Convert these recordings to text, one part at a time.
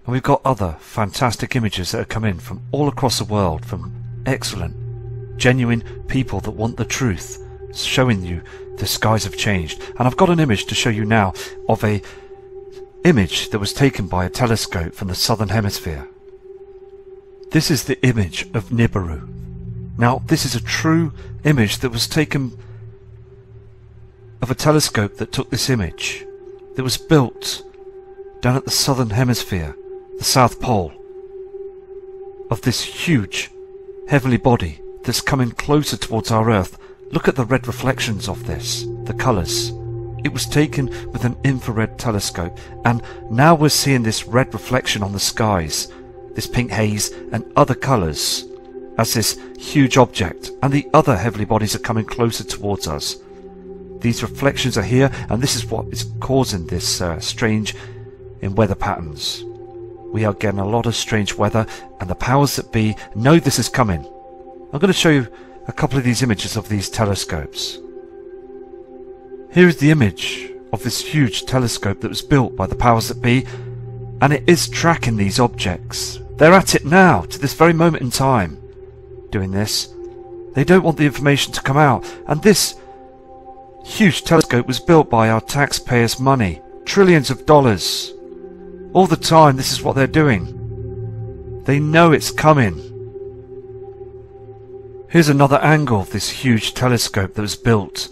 And we've got other fantastic images that are coming from all across the world, from excellent, genuine people that want the truth, showing you the skies have changed. And I've got an image to show you now of a image that was taken by a telescope from the southern hemisphere. This is the image of Nibiru. Now, this is a true image that was taken of a telescope that took this image. That was built down at the southern hemisphere, the South Pole, of this huge heavenly body that's coming closer towards our Earth. Look at the red reflections of this, the colours. It was taken with an infrared telescope, and now we're seeing this red reflection on the skies, this pink haze and other colours, as this huge object and the other heavenly bodies are coming closer towards us. These reflections are here, and this is what is causing this strange in weather patterns. We are getting a lot of strange weather, and the powers that be know this is coming. I'm going to show you a couple of these images of these telescopes. Here is the image of this huge telescope that was built by the powers that be, and it is tracking these objects. They're at it now, to this very moment in time, doing this. They don't want the information to come out, and this huge telescope was built by our taxpayers' money, trillions of dollars. All the time, this is what they're doing. They know it's coming. Here's another angle of this huge telescope that was built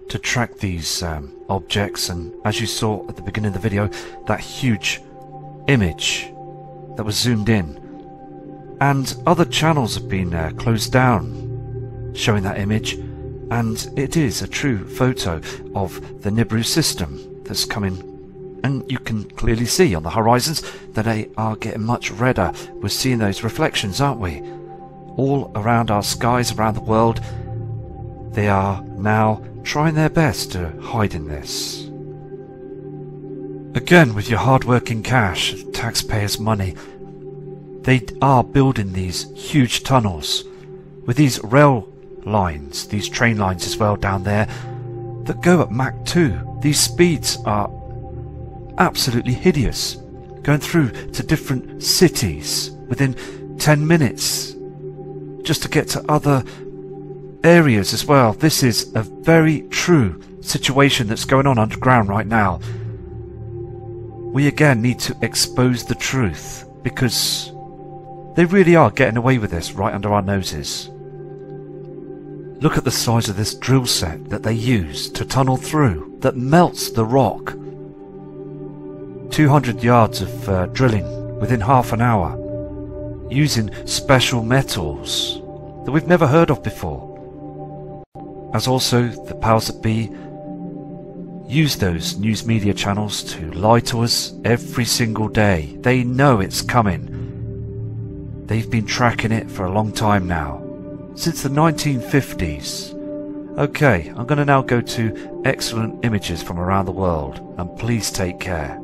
to track these objects, and as you saw at the beginning of the video, that huge image that was zoomed in. And other channels have been closed down showing that image, and it is a true photo of the Nibiru system that's coming. And you can clearly see on the horizons that they are getting much redder. We're seeing those reflections, aren't we? All around our skies, around the world. They are now trying their best to hide in this. Again, with your hard-working cash, taxpayers' money, they are building these huge tunnels with these rail lines, these train lines as well down there, that go at Mach 2. These speeds are absolutely hideous, going through to different cities within 10 minutes just to get to other areas as well. This is a very true situation that's going on underground right now. We again need to expose the truth, because they really are getting away with this right under our noses. Look at the size of this drill set that they use to tunnel through, that melts the rock. 200 yards of drilling within half an hour, using special metals that we've never heard of before. As also the powers that be use those news media channels to lie to us every single day. They know it's coming. They've been tracking it for a long time now, since the 1950s. Okay, I'm going to now go to excellent images from around the world, and please take care.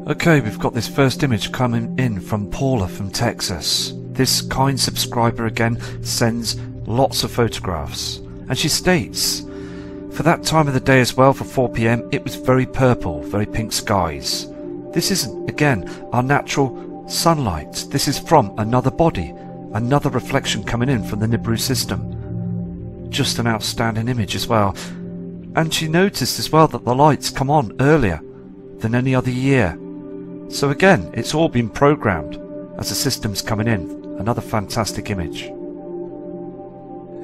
Okay, we've got this first image coming in from Paula from Texas. This kind subscriber again sends lots of photographs, and she states, for that time of the day as well, for 4 PM, it was very purple, very pink skies. This isn't, again, our natural sunlight. This is from another body, another reflection coming in from the Nibiru system. Just an outstanding image as well. And she noticed as well that the lights come on earlier than any other year. So again, it's all been programmed as the system's coming in. Another fantastic image.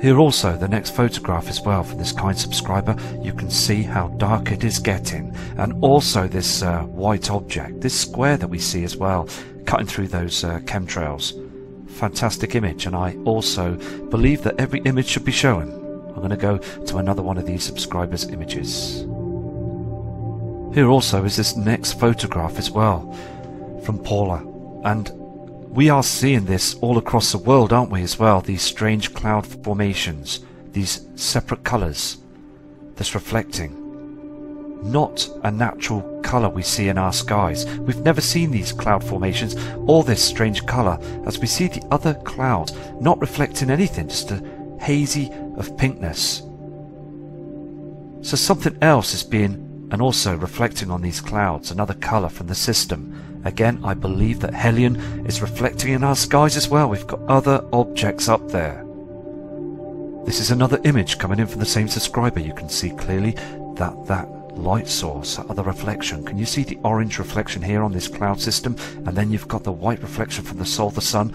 Here also, the next photograph as well from this kind subscriber. You can see how dark it is getting. And also this white object, this square that we see as well, cutting through those chemtrails. Fantastic image, and I also believe that every image should be shown. I'm going to go to another one of these subscribers' images. Here also is this next photograph as well from Paula, and we are seeing this all across the world, aren't we, as well? These strange cloud formations, these separate colours that's reflecting. Not a natural colour we see in our skies. We've never seen these cloud formations or this strange colour, as we see the other clouds not reflecting anything, just a hazy of pinkness. So something else is being and also reflecting on these clouds, another colour from the system, Again, I believe that Hellion is reflecting in our skies as well. We've got other objects up there. This is another image coming in from the same subscriber. You can see clearly that light source, that other reflection. Can you see the orange reflection here on this cloud system? And then you've got the white reflection from the soul, the sun.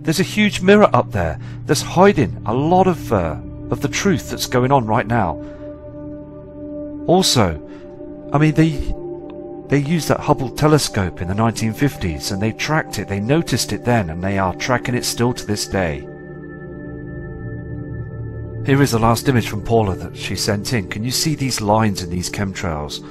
There's a huge mirror up there that's hiding a lot of the truth that's going on right now. Also, I mean, they used that Hubble telescope in the 1950s and they tracked it, they noticed it then, and they are tracking it still to this day. Here is the last image from Paula that she sent in. Can you see these lines in these chemtrails?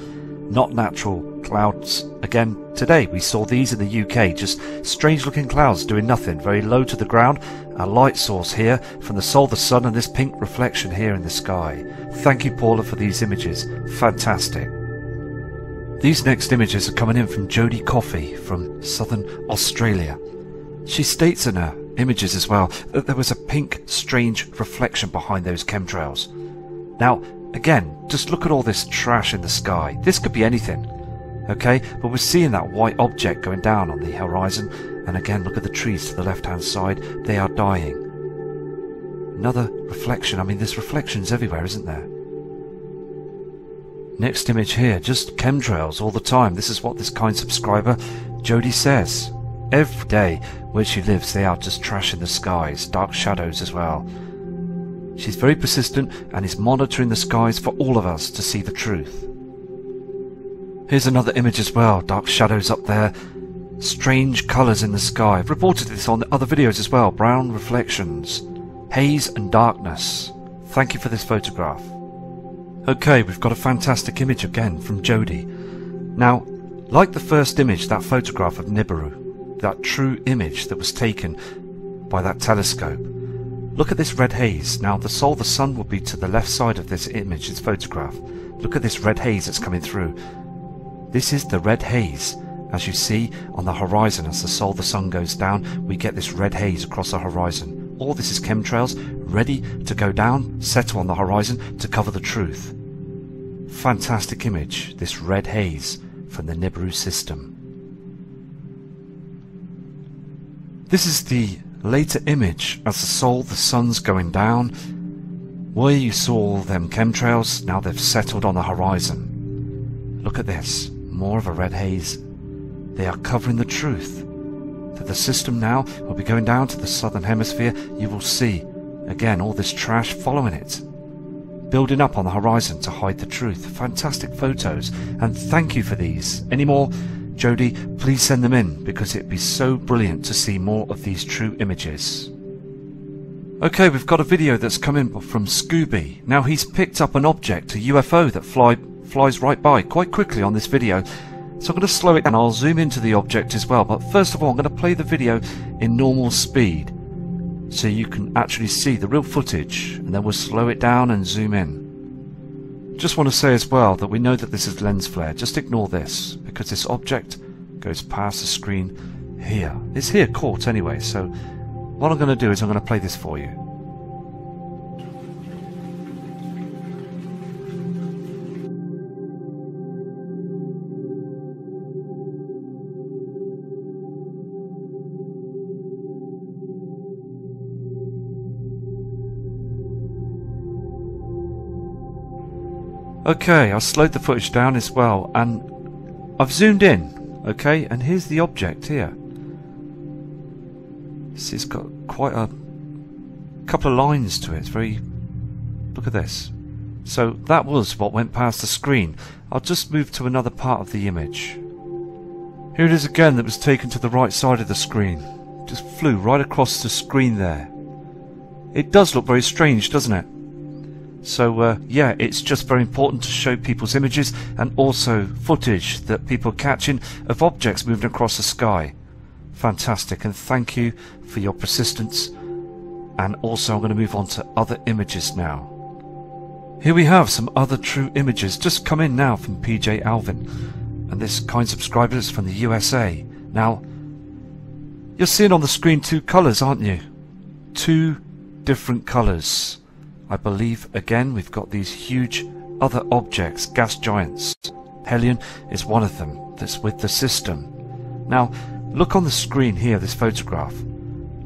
Not natural clouds. Again, today we saw these in the UK, just strange looking clouds doing nothing, very low to the ground. A light source here from the soul, the sun, and this pink reflection here in the sky. Thank you, Paula, for these images. Fantastic. These next images are coming in from Jodie Coffey from Southern Australia. She states in her images as well that there was a pink, strange reflection behind those chemtrails. Now, again, just look at all this trash in the sky. This could be anything, okay? But we're seeing that white object going down on the horizon. And again, look at the trees to the left-hand side. They are dying. Another reflection. I mean, there's reflections everywhere, isn't there? Next image here, just chemtrails all the time. This is what this kind subscriber, Jodie, says. Every day where she lives, they are just trash in the skies, dark shadows as well. She's very persistent and is monitoring the skies for all of us to see the truth. Here's another image as well, dark shadows up there, strange colours in the sky. I've reported this on other videos as well, brown reflections, haze and darkness. Thank you for this photograph. Okay, we've got a fantastic image again from Jodie. Now, like the first image, that photograph of Nibiru, that true image that was taken by that telescope. Look at this red haze. Now the soul, the sun, will be to the left side of this image, this photograph. Look at this red haze that's coming through. This is the red haze. As you see on the horizon, as the soul, the sun goes down, we get this red haze across the horizon. All this is chemtrails ready to go down, settle on the horizon to cover the truth. Fantastic image, this red haze from the Nibiru system. This is the later image as the soul, the sun's going down. Where you saw them chemtrails, now they've settled on the horizon. Look at this, more of a red haze. They are covering the truth. That the system now will be going down to the southern hemisphere. You will see, again, all this trash following it, building up on the horizon to hide the truth. Fantastic photos, and thank you for these. Any more, Jodie, please send them in, because it'd be so brilliant to see more of these true images. Okay, we've got a video that's come in from Scooby. Now he's picked up an object, a UFO that flies right by quite quickly on this video. So I'm going to slow it down. I'll zoom into the object as well. But first of all, I'm going to play the video in normal speed so you can actually see the real footage, and then we'll slow it down and zoom in. Just want to say as well that we know that this is lens flare. Just ignore this, because this object goes past the screen here. It's here caught anyway, so what I'm going to do is I'm going to play this for you. Okay, I slowed the footage down as well, and I've zoomed in, okay, and here's the object here. See, it's got quite a couple of lines to it. It's very... look at this. So that was what went past the screen. I'll just move to another part of the image. Here it is again, that was taken to the right side of the screen. Just flew right across the screen there. It does look very strange, doesn't it? So yeah, it's just very important to show people's images and also footage that people are catching of objects moving across the sky. Fantastic, and thank you for your persistence. And also I'm going to move on to other images now. Here we have some other true images just come in now from PJ Alvin, and this kind subscriber is from the USA. Now you're seeing on the screen two colours, aren't you? Two different colours. I believe, again, we've got these huge other objects, gas giants. Hellion is one of them that's with the system. Now, look on the screen here, this photograph.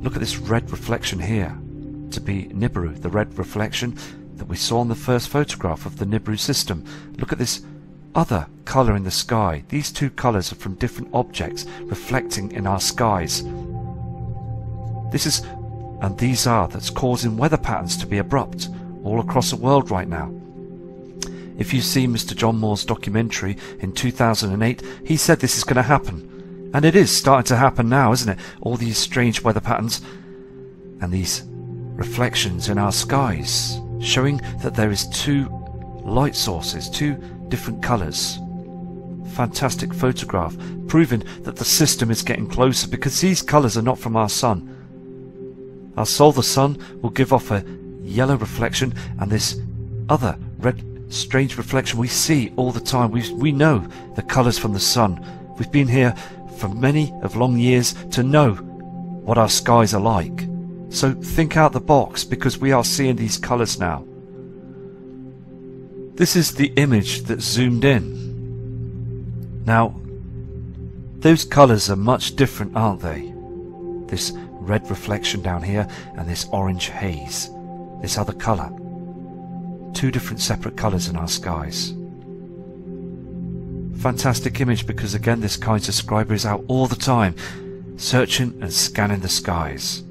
Look at this red reflection here, to be Nibiru, the red reflection that we saw on the first photograph of the Nibiru system. Look at this other colour in the sky. These two colours are from different objects reflecting in our skies. These are that's causing weather patterns to be abrupt all across the world right now. If you've seen Mr. John Moore's documentary in 2008, he said this is going to happen. And it is starting to happen now, isn't it? All these strange weather patterns and these reflections in our skies, showing that there is two light sources, two different colours. Fantastic photograph, proving that the system is getting closer, because these colours are not from our sun. Our solar sun will give off a yellow reflection, and this other red strange reflection we see all the time. We know the colours from the sun. We've been here for many of long years to know what our skies are like. So think out the box, because we are seeing these colours now. This is the image that's zoomed in. Now, those colours are much different, aren't they? This red reflection down here and this orange haze, this other colour. Two different separate colours in our skies. Fantastic image, because again this kind subscriber is out all the time searching and scanning the skies,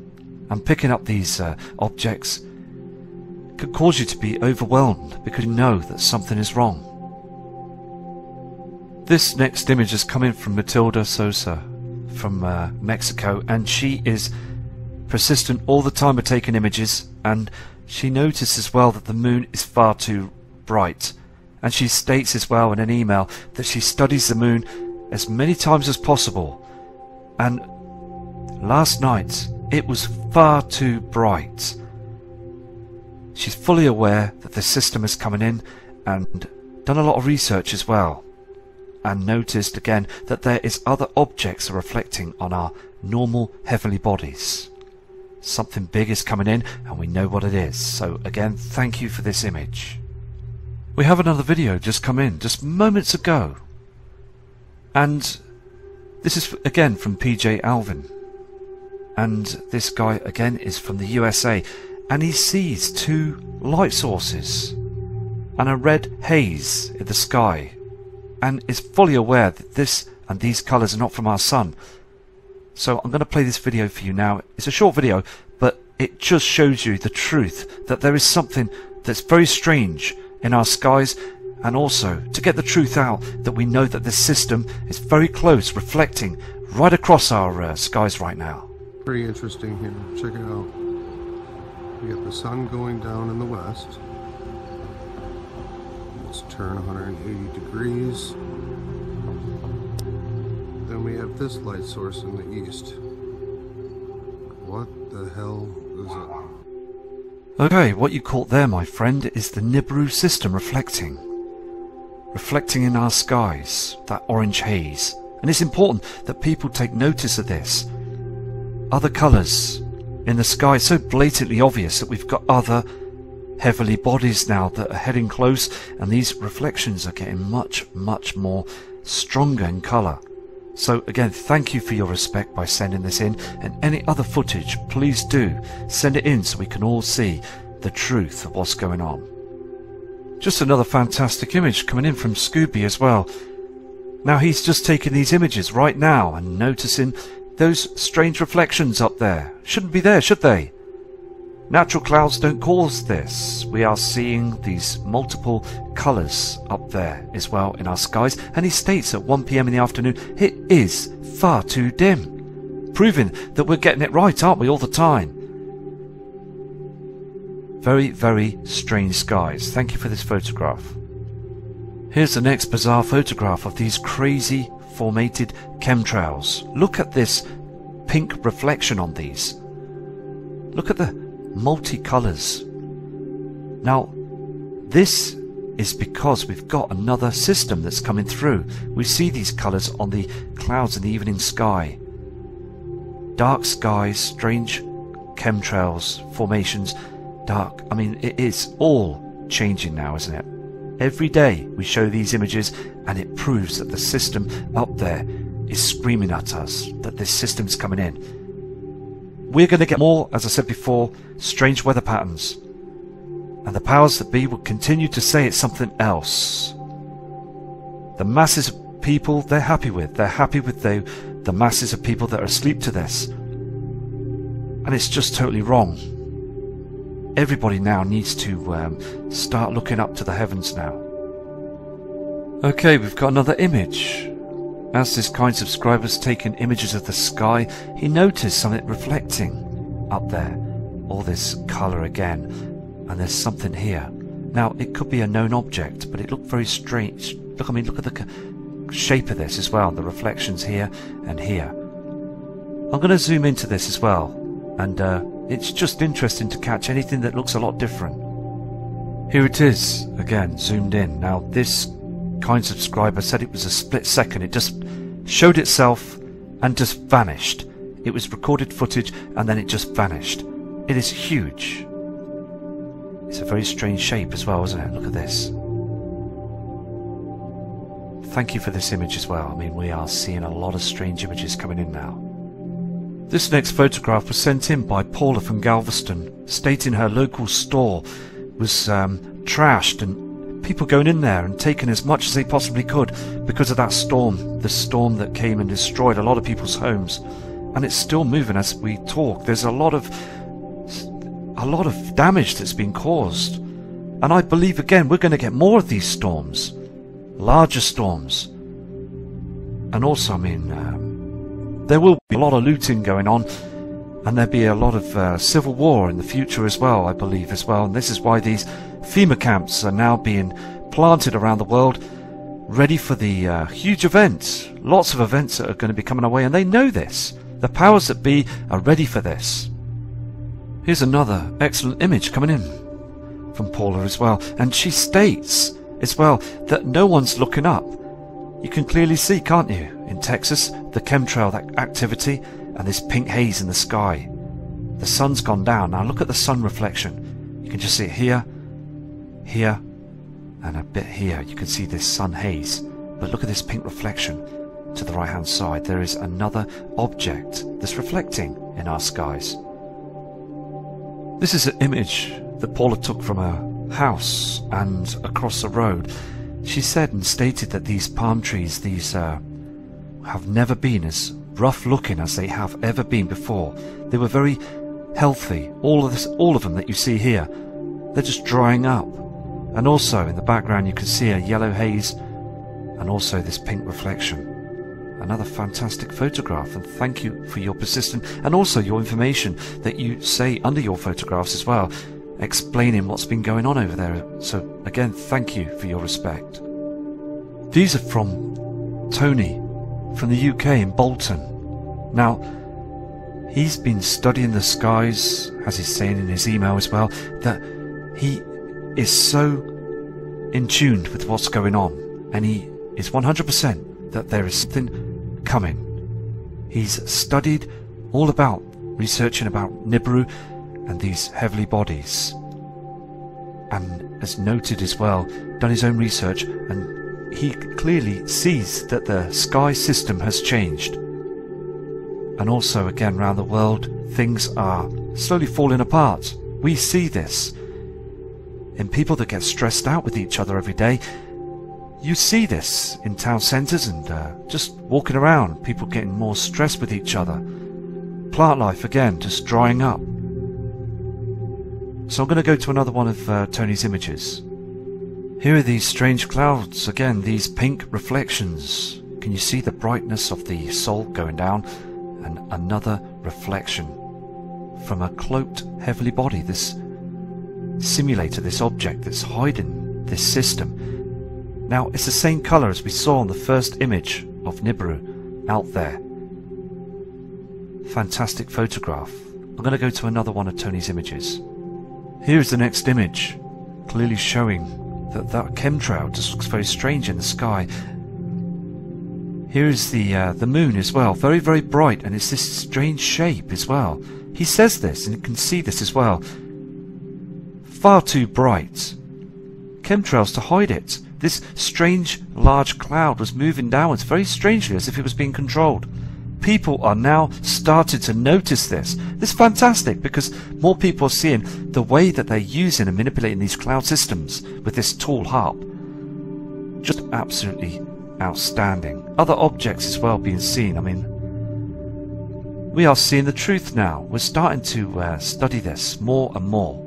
and picking up these objects could cause you to be overwhelmed, because you know that something is wrong. This next image is coming from Matilda Sosa from Mexico, and she is persistent all the time of taking images, and she noticed as well that the moon is far too bright, and she states as well in an email that she studies the moon as many times as possible, and last night it was far too bright. She's fully aware that the system is coming in, and done a lot of research as well, and noticed again that there is other objects are reflecting on our normal heavenly bodies. Something big is coming in, and we know what it is. So again, thank you for this image. We have another video just come in just moments ago, and this is again from PJ Alvin, and this guy again is from the USA, and he sees two light sources and a red haze in the sky, and is fully aware that this and these colours are not from our sun. So I'm going to play this video for you now. It's a short video, but it just shows you the truth, that there is something that's very strange in our skies, and also to get the truth out that we know that this system is very close, reflecting right across our skies right now. Pretty interesting here. Check it out. We got the sun going down in the west. Let's turn 180 degrees. Then we have this light source in the east. What the hell is it? Okay, what you caught there, my friend, is the Nibiru system reflecting in our skies, that orange haze. And it's important that people take notice of this. Other colours in the sky, so blatantly obvious that we've got other heavenly bodies now that are heading close, and these reflections are getting much, much more stronger in colour. So again, thank you for your respect by sending this in, and any other footage, please do send it in so we can all see the truth of what's going on. Just another fantastic image coming in from Scooby as well. Now he's just taking these images right now and noticing those strange reflections up there. Shouldn't be there, should they? Natural clouds don't cause this. We are seeing these multiple colours up there as well in our skies, and he states at 1 PM in the afternoon it is far too dim, proving that we're getting it right, aren't we, all the time? Very, very strange skies. Thank you for this photograph. Here's the next bizarre photograph of these crazy formated chemtrails. Look at this pink reflection on these. Look at the multicolours. Now this is because we've got another system that's coming through. We see these colours on the clouds in the evening sky. Dark skies, strange chemtrails, formations, dark. I mean, it is all changing now, isn't it? Every day we show these images, and it proves that the system up there is screaming at us that this system's coming in. We're going to get more, as I said before, strange weather patterns. And the powers that be will continue to say it's something else. The masses of people they're happy with. They're happy with the masses of people that are asleep to this. And it's just totally wrong. Everybody now needs to start looking up to the heavens now. Okay, we've got another image. As this kind subscriber's taken images of the sky, he noticed something reflecting up there. All this colour again. And there's something here. Now, it could be a known object, but it looked very strange. Look, I mean, look at the shape of this as well. The reflections here and here. I'm going to zoom into this as well. And it's just interesting to catch anything that looks a lot different. Here it is, again, zoomed in. Now, this kind subscriber said it was a split second. It just showed itself and just vanished. It was recorded footage and then it just vanished. It is huge. It's a very strange shape as well, isn't it? Look at this. Thank you for this image as well. I mean, we are seeing a lot of strange images coming in now. This next photograph was sent in by Paula from Galveston, stating her local store was trashed and people going in there and taking as much as they possibly could because of that storm, the storm that came and destroyed a lot of people's homes. And it's still moving as we talk. There's a lot of damage that's been caused. And I believe, again, we're going to get more of these storms. Larger storms. And also, I mean, there will be a lot of looting going on. And there'll be a lot of civil war in the future as well, I believe, as well. And this is why these FEMA camps are now being planted around the world, ready for the huge events. Lots of events that are going to be coming our way, and they know this. The powers that be are ready for this. Here's another excellent image coming in from Paula as well. And she states as well that no one's looking up. You can clearly see, can't you, in Texas, the chemtrail activity and this pink haze in the sky. The sun's gone down. Now look at the sun reflection. You can just see it here, here, and a bit here. You can see this sun haze. But look at this pink reflection to the right hand side. There is another object that's reflecting in our skies. This is an image that Paula took from her house and across the road. She said and stated that these palm trees, these have never been as rough looking as they have ever been before. They were very healthy. All of them that you see here, they're just drying up. And also in the background you can see a yellow haze and also this pink reflection. Another fantastic photograph, and thank you for your persistence and also your information that you say under your photographs as well, explaining what's been going on over there. So again, thank you for your respect. These are from Tony from the UK in Bolton. Now, he's been studying the skies, as he's saying in his email as well, that he is so in tune with what's going on, and he is 100% that there is something coming. He's studied all about, researching about Nibiru and these heavenly bodies, and has noted as well, done his own research, and he clearly sees that the sky system has changed. And also again around the world things are slowly falling apart. We see this in people that get stressed out with each other every day. You see this in town centres and just walking around, people getting more stressed with each other. Plant life again just drying up. So I'm going to go to another one of Tony's images. Here are these strange clouds again, these pink reflections. Can you see the brightness of the sol going down? And another reflection from a cloaked heavenly body, this simulator, this object that's hiding this system. Now, it's the same colour as we saw on the first image of Nibiru out there. Fantastic photograph. I'm going to go to another one of Tony's images. Here's the next image, clearly showing that chemtrail just looks very strange in the sky. Here is the moon as well, very, very bright, and it's this strange shape as well. He says this, and you can see this as well. Far too bright. Chemtrails to hide it. this strange large cloud was moving downwards very strangely, as if it was being controlled. People are now starting to notice this. This is fantastic, because more people are seeing the way that they're using and manipulating these cloud systems with this tall harp. Just absolutely outstanding. Other objects as well being seen. I mean, we are seeing the truth now. We're starting to study this more and more.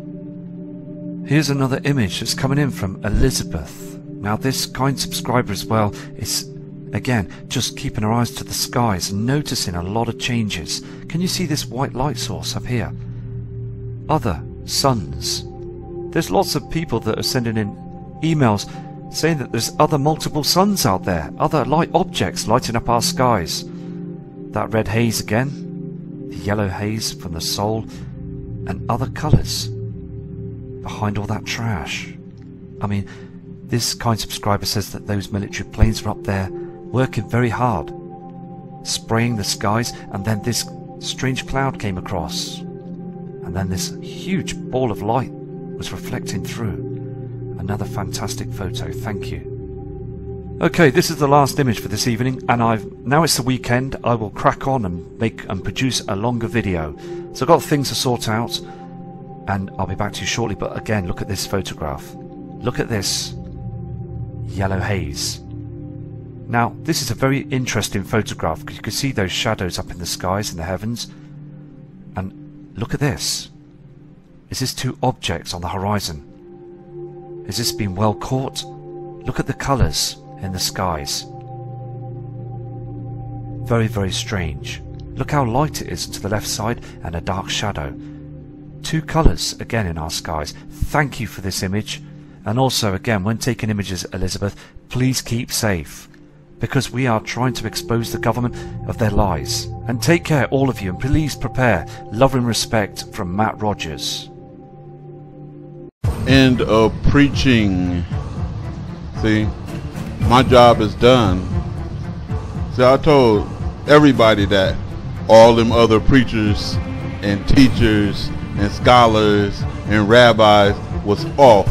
Here's another image that's coming in from Elizabeth. Now this kind subscriber as well is, again, just keeping her eyes to the skies and noticing a lot of changes. Can you see this white light source up here? Other suns. There's lots of people that are sending in emails saying that there's other multiple suns out there, other light objects lighting up our skies. That red haze again, the yellow haze from the soul, and other colours behind all that trash. I mean, this kind subscriber says that those military planes are up there working very hard, spraying the skies, and then this strange cloud came across, and then this huge ball of light was reflecting through. Another fantastic photo, thank you. Okay, this is the last image for this evening, and now it's the weekend. I will crack on and make and produce a longer video. So I've got things to sort out, and I'll be back to you shortly. But again, look at this photograph. Look at this yellow haze. Now, this is a very interesting photograph, because you can see those shadows up in the skies and the heavens. And look at this. Is this two objects on the horizon? Has this been well caught? Look at the colours in the skies. Very, very strange. Look how light it is to the left side and a dark shadow. Two colours again in our skies. Thank you for this image. And also, again, when taking images, Elizabeth, please keep safe, because we are trying to expose the government of their lies. And take care, all of you, and please prepare. Love and respect from Matt Rogers. End of preaching. See, my job is done. See, I told everybody that all them other preachers and teachers and scholars and rabbis was off,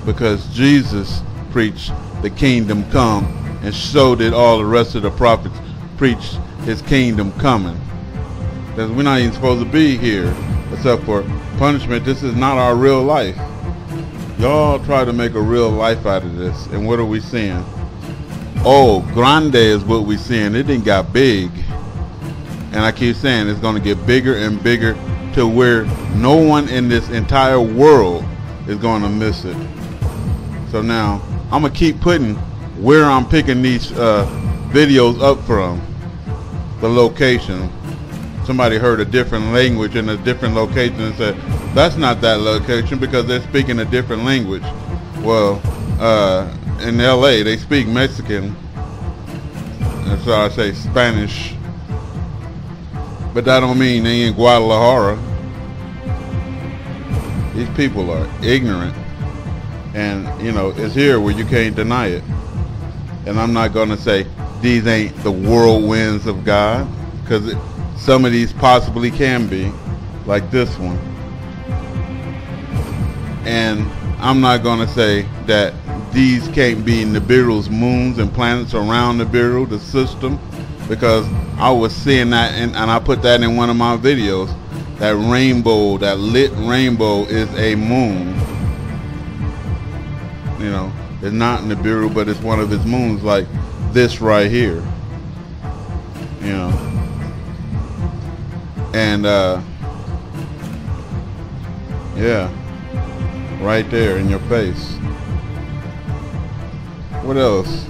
because Jesus preached the kingdom come, and so did all the rest of the prophets preach his kingdom coming. Because we're not even supposed to be here except for punishment. This is not our real life. Y'all try to make a real life out of this, and what are we seeing? Oh, grande is what we seeing. It didn't got big, and I keep saying it's going to get bigger and bigger to where no one in this entire world is going to miss it. So now I'm gonna keep putting where I'm picking these videos up from, the location. Somebody heard a different language in a different location and said, that's not that location, because they're speaking a different language. Well, in LA they speak Mexican, and so I say Spanish, but that don't mean they in Guadalajara. These people are ignorant, and you know, it's here where you can't deny it. And I'm not gonna say these ain't the whirlwinds of God, because some of these possibly can be, like this one. And I'm not gonna say that these can't be Nibiru's moons and planets around Nibiru, the system, because I was seeing that, and I put that in one of my videos. That rainbow, that lit rainbow, is a moon. You know, it's not Nibiru, but it's one of his moons, like this right here. You know, and yeah, right there in your face. What else?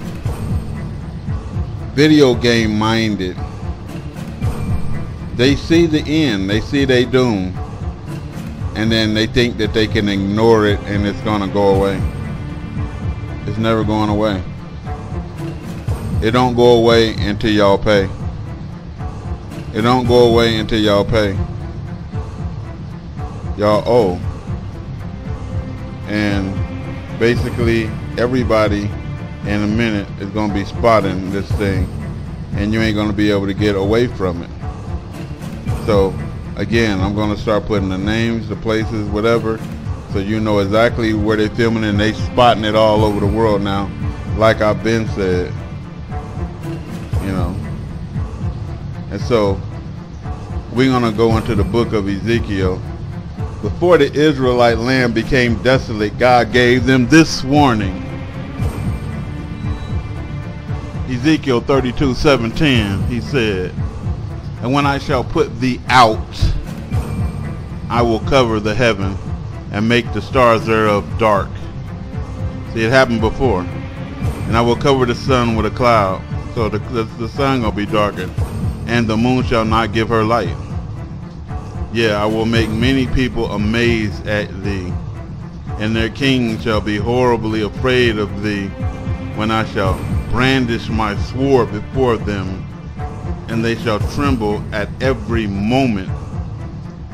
Video game minded. They see the end, they see they doom, and then they think that they can ignore it and it's gonna go away. It's never going away. It don't go away until y'all pay. It don't go away until y'all pay. Y'all owe. And basically everybody in a minute is gonna be spotting this thing, and you ain't gonna be able to get away from it. So again, I'm going to start putting the names, the places, whatever, So you know exactly where they're filming, and they spotting it all over the world now. Like I've been said. You know. And so we're going to go into the book of Ezekiel. Before the Israelite land became desolate, God gave them this warning. Ezekiel 32:17, he said, and when I shall put thee out, I will cover the heaven and make the stars thereof dark. See, it happened before. And I will cover the sun with a cloud, so the sun will be darkened, and the moon shall not give her light. Yeah, I will make many people amazed at thee, and their king shall be horribly afraid of thee, when I shall brandish my sword before them, and they shall tremble at every moment,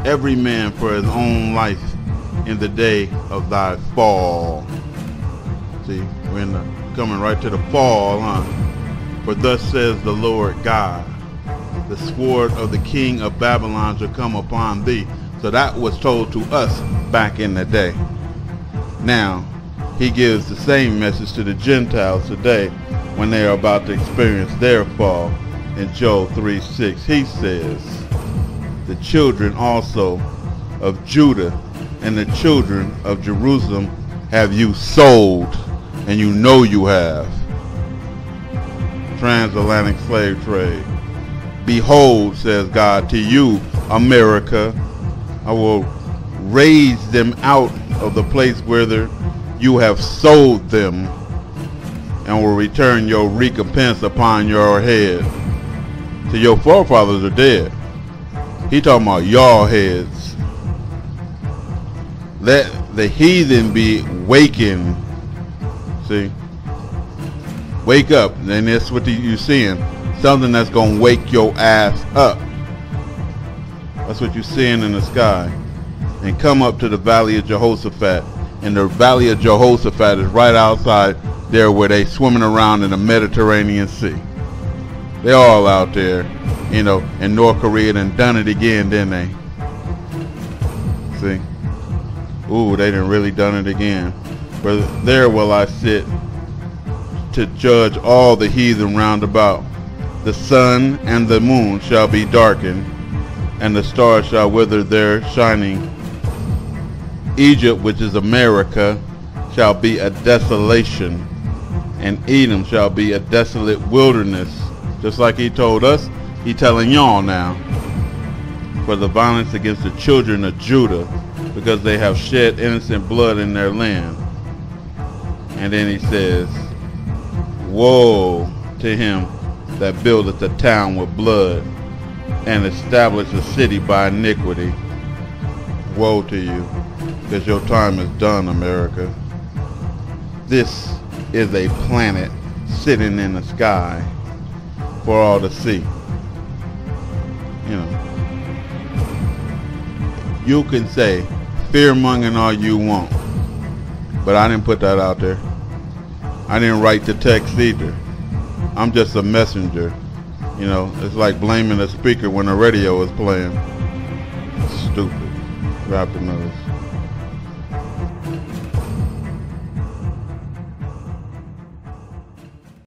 every man for his own life in the day of thy fall. See, we're coming right to the fall, huh? For thus says the Lord God, the sword of the king of Babylon shall come upon thee. So that was told to us back in the day. Now, he gives the same message to the Gentiles today when they are about to experience their fall. In Joel 3:6, he says, the children also of Judah and the children of Jerusalem have you sold, and you know you have. Transatlantic slave trade. Behold, says God, to you, America, I will raise them out of the place where you have sold them, and will return your recompense upon your head. So your forefathers are dead. He talking about y'all heads. Let the heathen be wakened. See? Wake up. And that's what you're seeing. Something that's going to wake your ass up. That's what you're seeing in the sky. And come up to the valley of Jehoshaphat. And the valley of Jehoshaphat is right outside there where they swimming around in the Mediterranean Sea. They're all out there, you know, and North Korea done done it again, didn't they? See? Ooh, they done really done it again. For there will I sit to judge all the heathen round about. The sun and the moon shall be darkened, and the stars shall wither their shining. Egypt, which is America, shall be a desolation, and Edom shall be a desolate wilderness. Just like he told us, he telling y'all now. For the violence against the children of Judah, because they have shed innocent blood in their land. And then he says, woe to him that buildeth a town with blood, and establish a city by iniquity. Woe to you, because your time is done, America. This is a planet sitting in the sky for all to see. You know, you can say fear-mongering all you want, but I didn't put that out there. I didn't write the text either. I'm just a messenger. You know, it's like blaming a speaker when the radio is playing. Stupid. Grab the nose.